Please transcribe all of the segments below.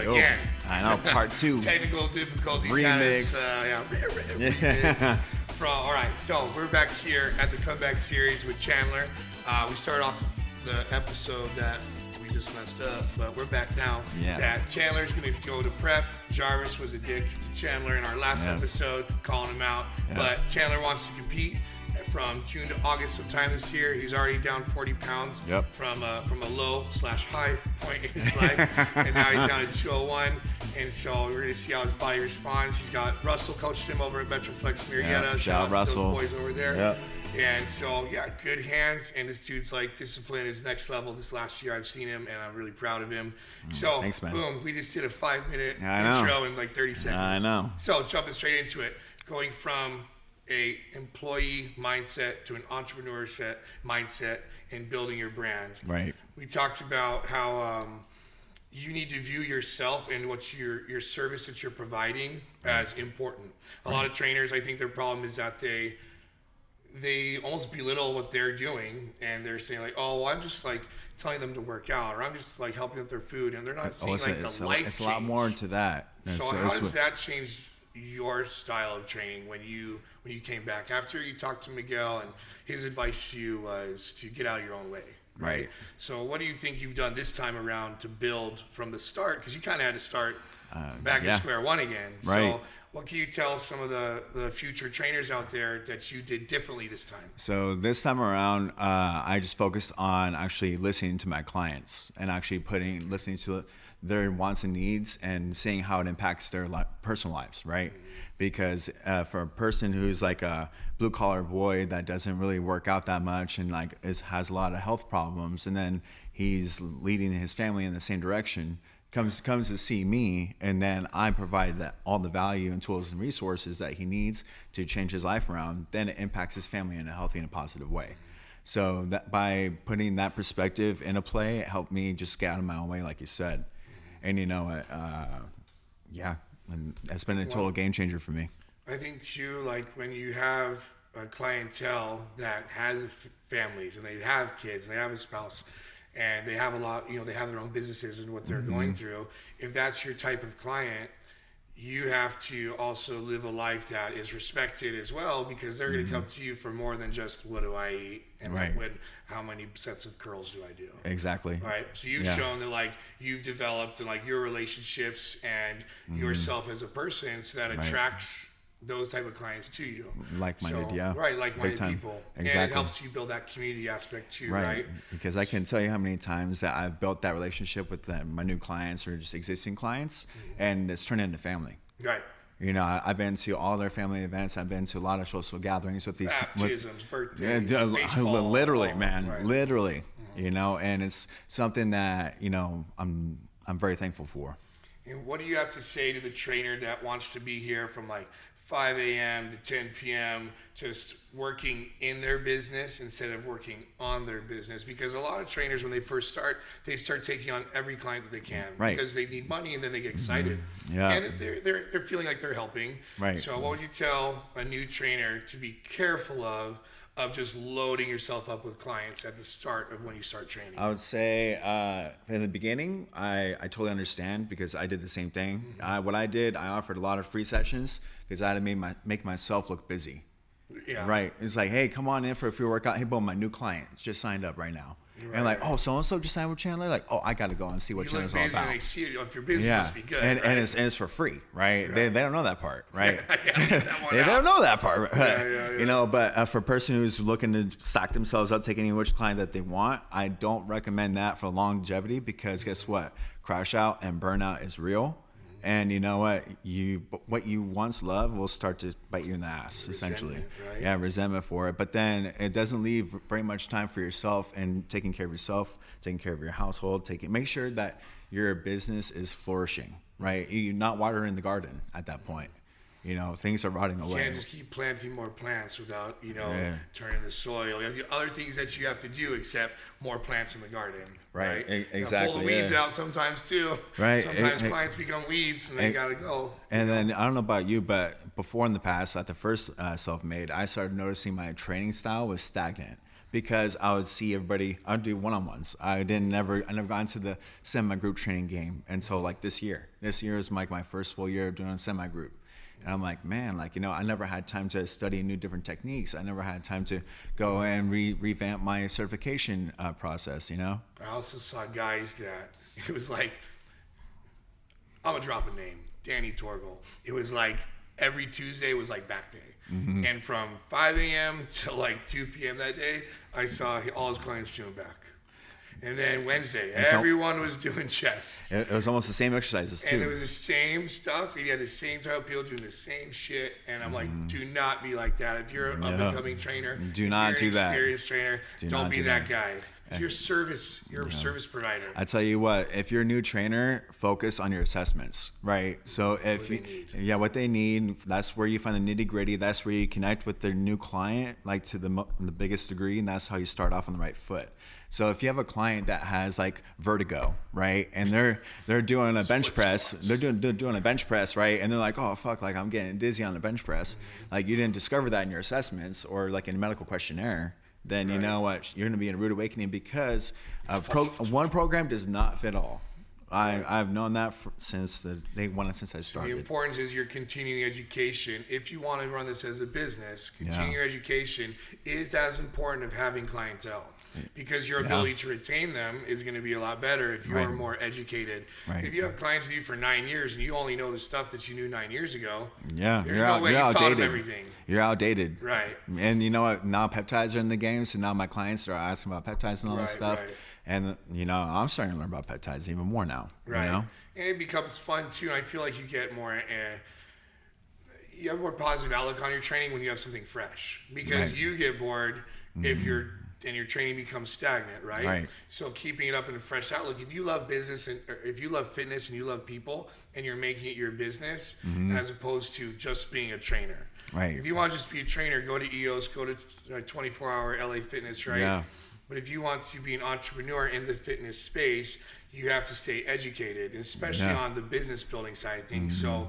again. I know, part 2. Technical difficulties. Remix. All right, so we're back here at the Comeback Series with Chandler. We started off the episode that we just messed up, but we're back now. Yeah. That Chandler's going to go to prep. Jarvis was a dick to Chandler in our last episode, calling him out. Yeah. But Chandler wants to compete from June to August sometime this year. He's already down 40 pounds from a low/high point in his life, and now he's down to 201. And so we're going to see how his body responds. He's got Russell coaching him over at Metroflex Marietta. Shout out Russell. Those boys over there. Yep. And so, good hands. And this dude's like discipline is next level. This last year I've seen him, and I'm really proud of him. So, thanks, man. Boom, we just did a 5-minute intro in like 30 seconds. I know. So, jumping straight into it, going from a employee mindset to an entrepreneur mindset and building your brand. Right. We talked about how you need to view yourself and what your service that you're providing as important. A lot of trainers, I think their problem is that they almost belittle what they're doing, and they're saying like, oh, well, I'm just like telling them to work out, or I'm just like helping with their food, and they're not seeing the life change. It's a lot more to that. So how does that change your style of training when you came back after you talked to Miguel and his advice to you was to get out of your own way? Right. So what do you think you've done this time around to build from the start? Because you kind of had to start back at square one again. Right. So what can you tell some of the future trainers out there that you did differently this time? So this time around, I just focused on actually listening to my clients and actually listening to their wants and needs and seeing how it impacts their personal lives, right? Mm-hmm. Because for a person who's like a blue collar boy that doesn't really work out that much and like has a lot of health problems, and then he's leading his family in the same direction, comes to see me, and then I provide all the value and tools and resources that he needs to change his life around, then it impacts his family in a healthy and a positive way. So that by putting that perspective into play, it helped me just get out of my own way, like you said. And you know, and that's been a total game changer for me. I think too, like when you have a clientele that has families and they have kids and they have a spouse and they have a lot, they have their own businesses and what they're going through. If that's your type of client, you have to also live a life that is respected as well, because they're going to come to you for more than just what do I eat and how many sets of curls do I do. Exactly. Right. So you've shown that like you've developed like your relationships and yourself as a person, so that attracts those type of clients to you. Like-minded, like-minded people. Exactly. And it helps you build that community aspect too, right? Because I can tell you how many times that I've built that relationship with my new clients or just existing clients, and it's turned into family. Right. I've been to all their family events. I've been to a lot of social gatherings with these baptisms, birthdays, baseball, literally, man, literally. And it's something that I'm very thankful for. And what do you have to say to the trainer that wants to be here from like 5 a.m. to 10 p.m. just working in their business instead of working on their business? Because a lot of trainers, when they first start, they start taking on every client that they can, because they need money, and then they get excited. And they're feeling like they're helping. So what would you tell a new trainer to be careful of just loading yourself up with clients at the start of when you start training? I would say in the beginning, I totally understand, because I did the same thing. What I did, I offered a lot of free sessions because I had to make myself look busy. Right. It's like, hey, come on in for a free workout. Hey, boom, my new client just signed up right now. And like, oh, so-and-so just signed with Chandler? Like, oh, I got to go and see what Chandler's all about. They see it. If you're busy, it must be good. And it's for free, right? They don't know that part, right? They don't know that part. But for a person who's looking to stack themselves up, take any which client that they want, I don't recommend that for longevity, because guess what? Crash out and burnout is real. And you know what? What you once loved will start to bite you in the ass, essentially. Resentment for it. But then it doesn't leave very much time for yourself and taking care of yourself, taking care of your household. Make sure that your business is flourishing, right? You're not watering the garden at that point. Things are rotting away. You can't just keep planting more plants without, turning the soil. There's other things that you have to do except more plants in the garden. Right. Exactly. Pull the weeds out sometimes too. Right. Sometimes clients become weeds and they got to go. And then I don't know about you, but before in the past, at the first Self-Made, I started noticing my training style was stagnant. because I would see everybody. I'd do one-on-ones. I never got into the semi-group training game until like this year. This year is like my first full year of doing semi-group. And I'm like, man, like, you know, I never had time to study new different techniques. I never had time to go and revamp my certification process, you know? I also saw guys that, it was like, I'm going to drop a name, Danny Torgel. It was like every Tuesday was like back day. Mm-hmm. And from 5 a.m. to like 2 p.m. that day, I saw all his clients doing back. And then Wednesday, everyone was doing chest. It was almost the same exercises too. And it was the same stuff. He had the same type of people doing the same shit. And I'm like, do not be like that. If you're an up-and-coming trainer, do not do that. Experienced trainer, don't be that guy. It's your service. You're a service provider. I tell you what, if you're a new trainer, focus on your assessments, right? So what they need, that's where you find the nitty gritty. That's where you connect with their new client, like to the biggest degree, and that's how you start off on the right foot. So if you have a client that has like vertigo, right, and they're doing a bench press, they're doing a bench press, right, and they're like, oh fuck, like I'm getting dizzy on the bench press, like you didn't discover that in your assessments or like in a medical questionnaire. Then you know what, you're going to be in a rude awakening because one program does not fit all. I've known that since day one, since I started. The importance is your continuing education. If you want to run this as a business, continuing your education is as important of having clientele. Because your ability to retain them is going to be a lot better if you are more educated. Right. If you have clients with you for 9 years and you only know the stuff that you knew 9 years ago, you're no way you've taught them everything. You're outdated. Right. And you know what? Now peptides are in the game, so now my clients are asking about peptides and all this stuff. Right. And you know, I'm starting to learn about peptides even more now. Right. You know? And it becomes fun too. And I feel like you get more. You have more positive outlook on your training when you have something fresh, because you get bored if your training becomes stagnant, right? So keeping it up in a fresh outlook. If you love business and if you love fitness and you love people and you're making it your business as opposed to just being a trainer. Right. If you want to just be a trainer, go to EOS, go to 24-hour LA Fitness, right? Yeah. But if you want to be an entrepreneur in the fitness space, you have to stay educated, especially on the business building side of things. So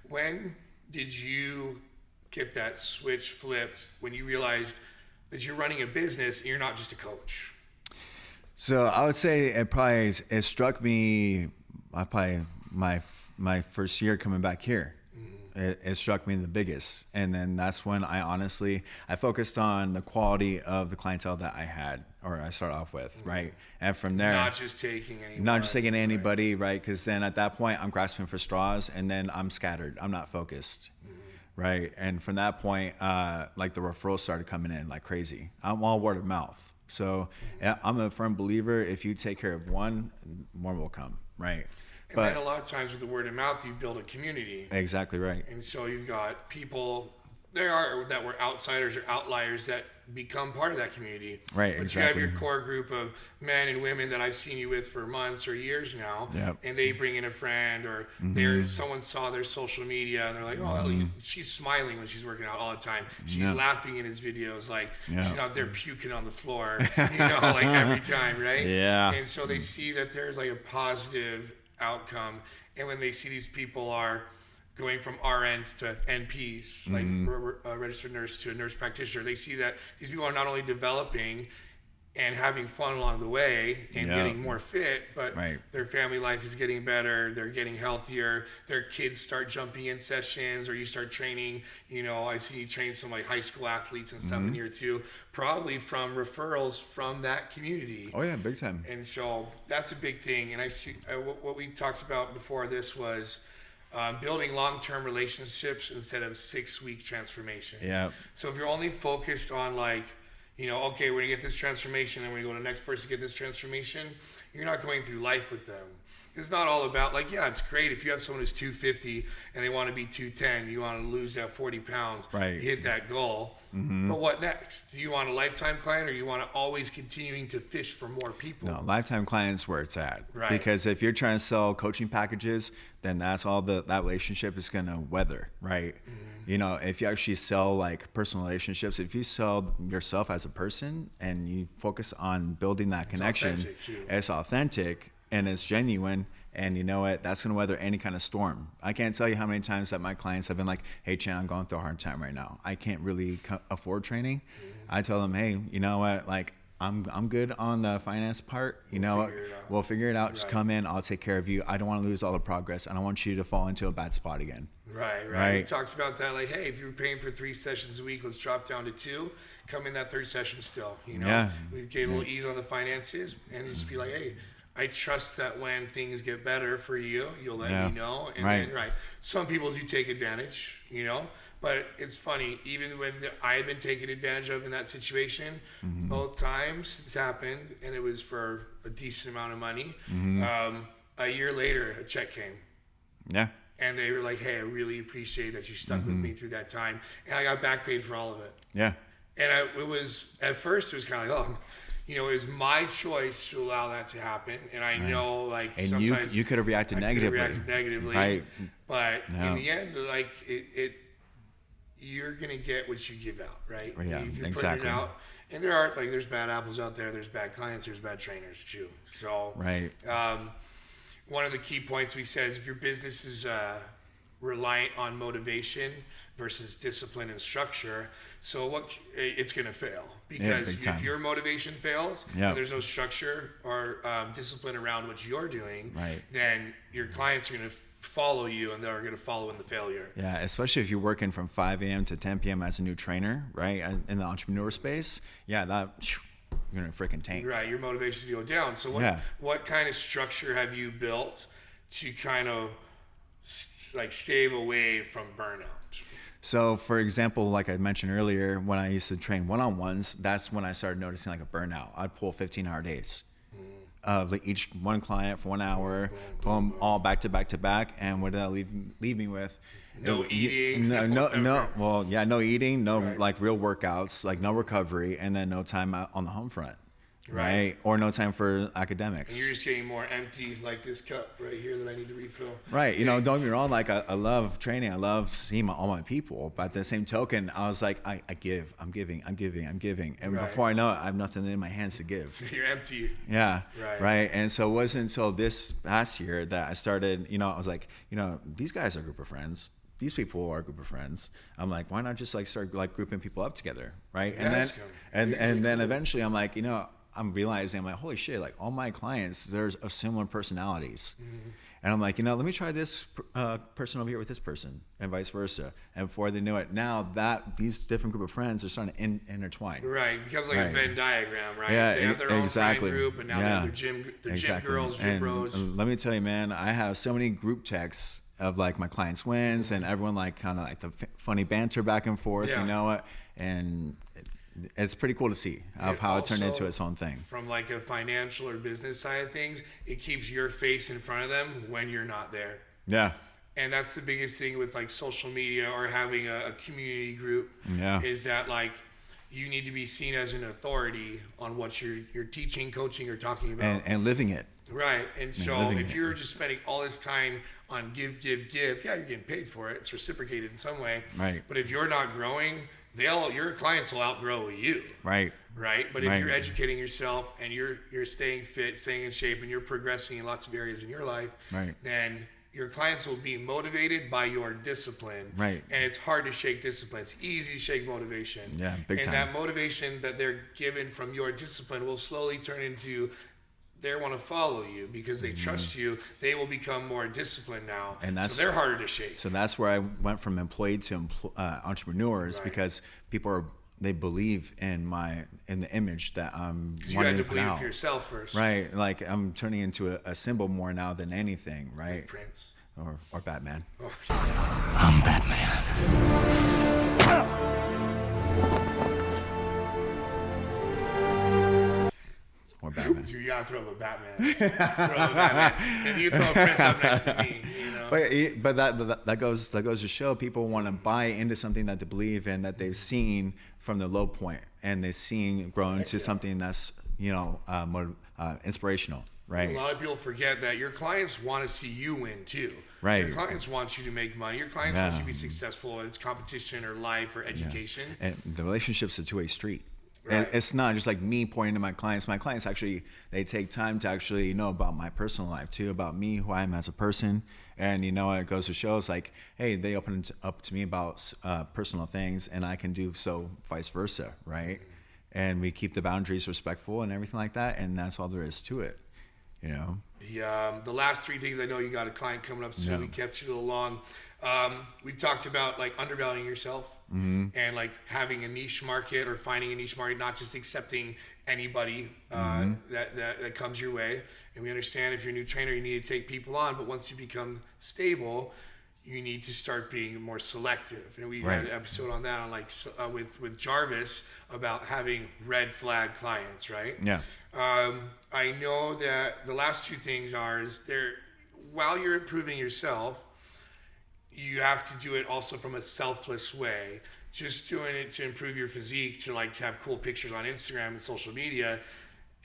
when did you get that switch flipped when you realized that you're running a business and you're not just a coach? So I would say it struck me probably my first year coming back here. It struck me the biggest. And then that's when I focused on the quality of the clientele that I had, or I started off with, right? And from there, not just taking anybody, right? Because then at that point I'm grasping for straws and then I'm scattered. I'm not focused. Right. And from that point, like the referrals started coming in like crazy. I'm all word of mouth. So I'm a firm believer, if you take care of one, more will come. Right. And then a lot of times with the word of mouth, you build a community. Exactly right. And so you've got people that were outsiders or outliers that become part of that community. Right, but exactly. you have your core group of men and women that I've seen you with for months or years now, and they bring in a friend, or someone saw their social media and they're like, oh, she's smiling when she's working out all the time. She's laughing in his videos, like she's out there puking on the floor, like every time, right? Yeah. And so they see that there's like a positive outcome, and when they see these people are going from RNs to NPs, like a registered nurse to a nurse practitioner, they see that these people are not only developing and having fun along the way and getting more fit, but their family life is getting better, they're getting healthier, their kids start jumping in sessions, or you start training, I've seen you train some like high school athletes and stuff in here too, probably from referrals from that community. Oh yeah, big time. And so that's a big thing. And I see what we talked about before this was building long-term relationships instead of 6-week transformations. Yeah. So if you're only focused on like, okay, we're gonna get this transformation, and we're gonna go to the next person to get this transformation, you're not going through life with them. It's not all about like, it's great if you have someone who's 250 and they want to be 210, you want to lose that 40 pounds, you hit that goal. But what next? Do you want a lifetime client, or you want to always continuing to fish for more people? No, lifetime clients where it's at. Right. Because if you're trying to sell coaching packages, then that's all that relationship is going to weather, right? If you actually sell like personal relationships, if you sell yourself as a person and you focus on building that connection, it's authentic and it's genuine, and you know what, that's going to weather any kind of storm. I can't tell you how many times that my clients have been like, hey Chan, I'm going through a hard time right now. I can't really afford training. I tell them, hey, you know what, like I'm good on the finance part. You know what? We'll figure it out. Just come in. I'll take care of you. I don't want to lose all the progress. I don't want you to fall into a bad spot again. Right. We talked about that. Like, hey, if you're paying for 3 sessions a week, let's drop down to 2. Come in that 3rd session still. You know, Yeah. We get a little ease on the finances, and just be like, hey, I trust that when things get better for you, you'll let me know. And then, some people do take advantage, you know. But it's funny, even when I had been taken advantage of in that situation, both times it's happened, and it was for a decent amount of money. A year later, a check came. Yeah. And they were like, hey, I really appreciate that you stuck with me through that time. And I got back paid for all of it. Yeah. And it was, at first, it was kind of like, oh, you know, it was my choice to allow that to happen. And I know, like, and sometimes you could have reacted negatively. Right. But in the end, like, you're going to get what you give out, right? Yeah, if you're exactly. putting it out. And there's bad apples out there. There's bad clients. There's bad trainers, too. So, one of the key points we said is if your business is reliant on motivation versus discipline and structure, so it's going to fail. Because if your motivation fails, and there's no structure or discipline around what you're doing, then your clients are going to follow you, and they're going to follow in the failure. Yeah, especially if you're working from 5 a.m. to 10 p.m. as a new trainer, right, in the entrepreneur space. Yeah, that you're gonna freaking tank. Right, your motivation to go down. So what kind of structure have you built to kind of like stave away from burnout? So, for example, like I mentioned earlier, when I used to train one-on-ones, that's when I started noticing like a burnout. I'd pull 15-hour days. Like each one client for 1 hour, boom, all back to back to back. And what did that leave me with? No eating. No eating, like real workouts, like no recovery, and then no time out on the home front. Right. Or no time for academics. And you're just getting more empty, like this cup right here that I need to refill. Right. You know, don't get me wrong. Like I love training. I love seeing all my people. But at the same token, I was like, I give. I'm giving. And before I know it, I have nothing in my hands to give. You're empty. Yeah. Right. And so it wasn't until this past year that I started, you know, I was like, you know, these guys are a group of friends. These people are a group of friends. I'm like, why not just like start like grouping people up together, right? And then eventually I'm like, you know, I'm realizing, I'm like, holy shit, like all my clients, there's of similar personalities. And I'm like, you know, let me try this person over here with this person and vice versa. And before they knew it, now that these different group of friends are starting to intertwine. Right, it becomes like a Venn diagram, right? Yeah, they have their own friend group, and now they have their gym girls, gym bros. Let me tell you, man, I have so many group texts of like my clients' wins and everyone like kind of like the funny banter back and forth, you know what? And it's pretty cool to see of how it turned into its own thing. From like a financial or business side of things, it keeps your face in front of them when you're not there. Yeah. And that's the biggest thing with like social media or having a community group is that like you need to be seen as an authority on what you're teaching, coaching, or talking about. And living it. Right. And so if you're just spending all this time on give, yeah, you're getting paid for it. It's reciprocated in some way. Right. But if you're not growing, your clients will outgrow you. Right. But if you're educating yourself and you're staying fit, staying in shape, and you're progressing in lots of areas in your life, then your clients will be motivated by your discipline. Right. And it's hard to shake discipline. It's easy to shake motivation. Yeah, big time. And that motivation that they're given from your discipline will slowly turn into they want to follow you because they trust you. They will become more disciplined now, and so they're harder to shake. So that's where I went from employee to entrepreneurs because people they believe in the image that I'm. You had to believe for yourself first, right? Like I'm turning into a symbol more now than anything, right? Like Prince or Batman. Oh. I'm Batman. Or Batman. You gotta throw a Batman. And you throw a Prince up next to me. You know? But that goes to show people want to buy into something that they believe in, that they've seen from the low point, and they've seen grow into something that's more inspirational. Right. A lot of people forget that your clients want to see you win too. Right. Your clients want you to make money. Your clients want you to be successful, whether it's competition or life or education. And the relationship's a two-way street. Right. It's not just like me pointing to my clients. My clients actually, they take time to actually know about my personal life too, about me, who I am as a person. And it goes to show, it's like, hey, they open up to me about personal things, and I can do so vice versa, right? and we keep the boundaries respectful and everything like that. And that's all there is to it, you know? The last 3 things, I know you got a client coming up soon. Yeah. We kept you a little long. We've talked about like undervaluing yourself and like having a niche market or finding a niche market, not just accepting anybody that comes your way. And we understand if you're a new trainer, you need to take people on, but once you become stable, you need to start being more selective. And we had an episode on that on like with Jarvis about having red flag clients, right? Yeah. I know that the last 2 things is while you're improving yourself, you have to do it also from a selfless way. Just doing it to improve your physique, to have cool pictures on Instagram and social media,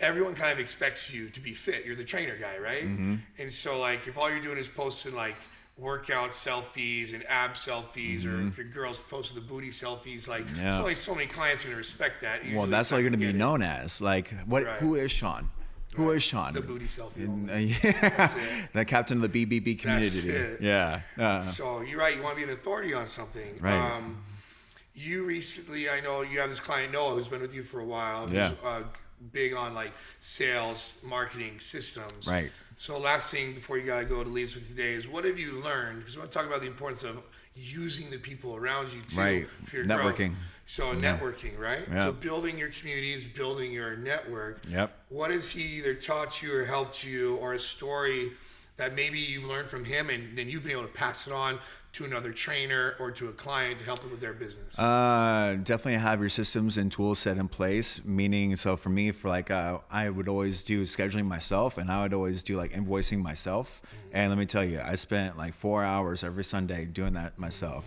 everyone kind of expects you to be fit. You're the trainer guy, right? And so like if all you're doing is posting like workout selfies and ab selfies, or if your girl's posting the booty selfies, like there's only so many clients who are gonna respect that. Usually well, that's all you're going to be known as. Like, what? Right. Who is Sean? Who is Sean? The booty selfie. Yeah, the captain of the BBB community. That's it. Yeah. So you're right. You want to be an authority on something. Right. You recently, I know you have this client Noah who's been with you for a while. Who's, big on like sales, marketing, systems. Right. So last thing before you gotta go to leaves with today is, what have you learned? Because we want to talk about the importance of using the people around you too for your Networking. growth. So networking, right? Yeah. So building your communities, building your network. Yep. What has he either taught you or helped you, or a story that maybe you've learned from him and then you've been able to pass it on to another trainer or to a client to help them with their business? Definitely have your systems and tools set in place. Meaning, so for me, I would always do scheduling myself, and I would always do like invoicing myself. And let me tell you, I spent like 4 hours every Sunday doing that myself.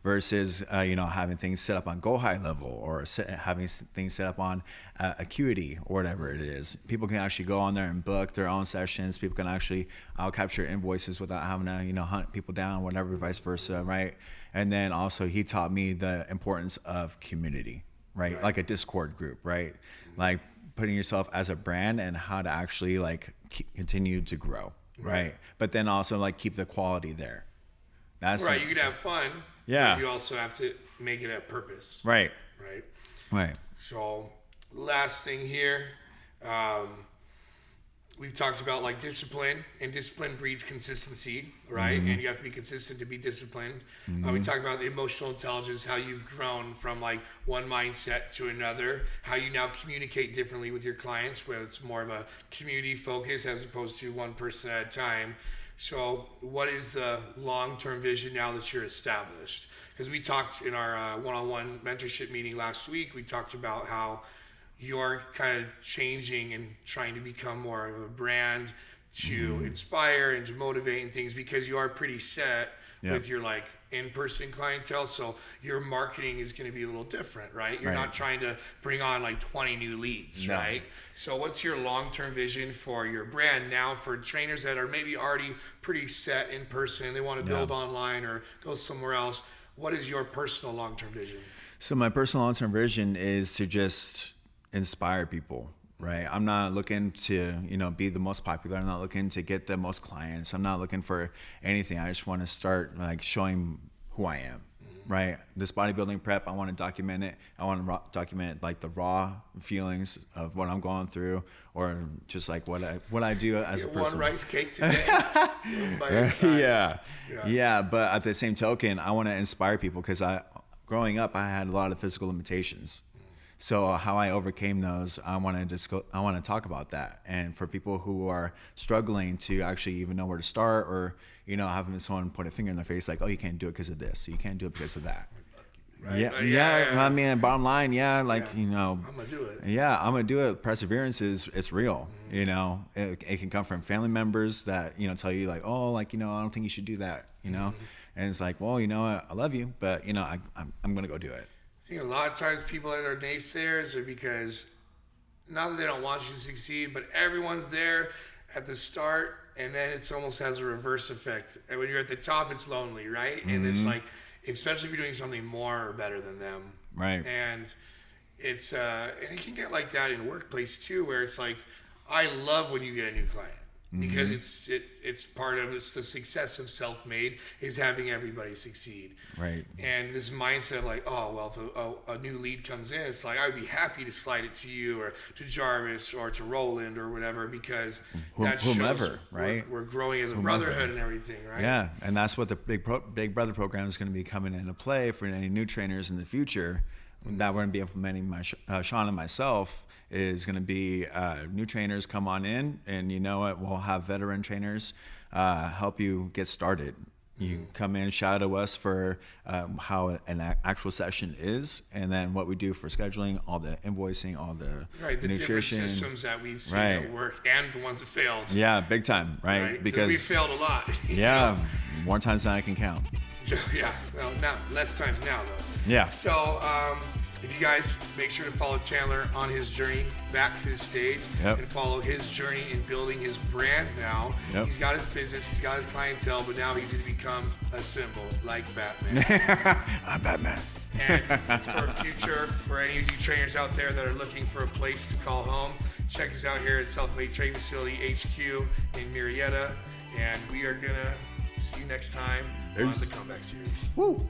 Versus, having things set up on Go High level, or having things set up on Acuity or whatever it is. People can actually go on there and book their own sessions. People can actually, I'll capture invoices without having to, hunt people down, whatever, vice versa, right? And then also he taught me the importance of community, right? Like a Discord group, right? Like putting yourself as a brand and how to actually like continue to grow, right? But then also like keep the quality there. That's right. You can have fun. Yeah. But you also have to make it a purpose. Right. Right. So last thing here, we've talked about like discipline, and discipline breeds consistency, right? And you have to be consistent to be disciplined. We talked about the emotional intelligence, how you've grown from like one mindset to another, how you now communicate differently with your clients, where it's more of a community focus as opposed to one person at a time. So what is the long-term vision now that you're established? Because we talked in our one-on-one mentorship meeting last week, we talked about how you're kind of changing and trying to become more of a brand to inspire and to motivate and things, because you are pretty set with your like in-person clientele. So your marketing is going to be a little different, right? You're not trying to bring on like 20 new leads, right? So what's your long-term vision for your brand now for trainers that are maybe already pretty set in person, they want to build online or go somewhere else? What is your personal long-term vision? So my personal long-term vision is to just inspire people, right? I'm not looking to, be the most popular. I'm not looking to get the most clients. I'm not looking for anything. I just want to start like showing who I am, right? This bodybuilding prep, I want to document it. I want to document like the raw feelings of what I'm going through, or just like what I do as a person. One rice cake today. By your time. Yeah. But at the same token, I want to inspire people, because growing up, I had a lot of physical limitations. So how I overcame those, I want to talk about that. And for people who are struggling to actually even know where to start, or having someone put a finger in their face like, oh, you can't do it because of this, you can't do it because of that. Right? Yeah. I mean, bottom line, I'm gonna do it. Yeah, I'm gonna do it. Perseverance it's real. It can come from family members that tell you like, oh, like I don't think you should do that. And it's like, well, I love you, but I'm gonna go do it. I think a lot of times people that are naysayers are because, not that they don't want you to succeed, but everyone's there at the start, and then it's almost has a reverse effect. And when you're at the top, it's lonely, right? And it's like, especially if you're doing something more or better than them. Right. And and it can get like that in workplace too, where it's like, I love when you get a new client. because it's part of the success of self-made is having everybody succeed. Right. And this mindset of like, oh, well, if a new lead comes in, it's like, I would be happy to slide it to you or to Jarvis or to Roland or whatever, because that shows whomever, right? we're growing as a brotherhood and everything, right? Yeah, and that's what the Big Brother program is going to be coming into play for any new trainers in the future that we're going to be implementing. Sean and myself is going to be new trainers come on in, and you know what? We'll have veteran trainers help you get started. You come in, shadow us for how an actual session is, and then what we do for scheduling, all the invoicing, all the nutrition. Different systems that we've seen Right. at work and the ones that failed. Yeah, big time, right? Because we failed a lot. Yeah, more times than I can count. Yeah, well, now less times now though. Yeah. So if you guys make sure to follow Chandler on his journey back to the stage Yep. and follow his journey in building his brand now. Yep. He's got his business, he's got his clientele, but now he's going to become a symbol like Batman. I'm Batman. And for any of you trainers out there that are looking for a place to call home, check us out here at Self-Made Training Facility HQ in Murrieta. And we are going to see you next time on the Comeback Series. Woo!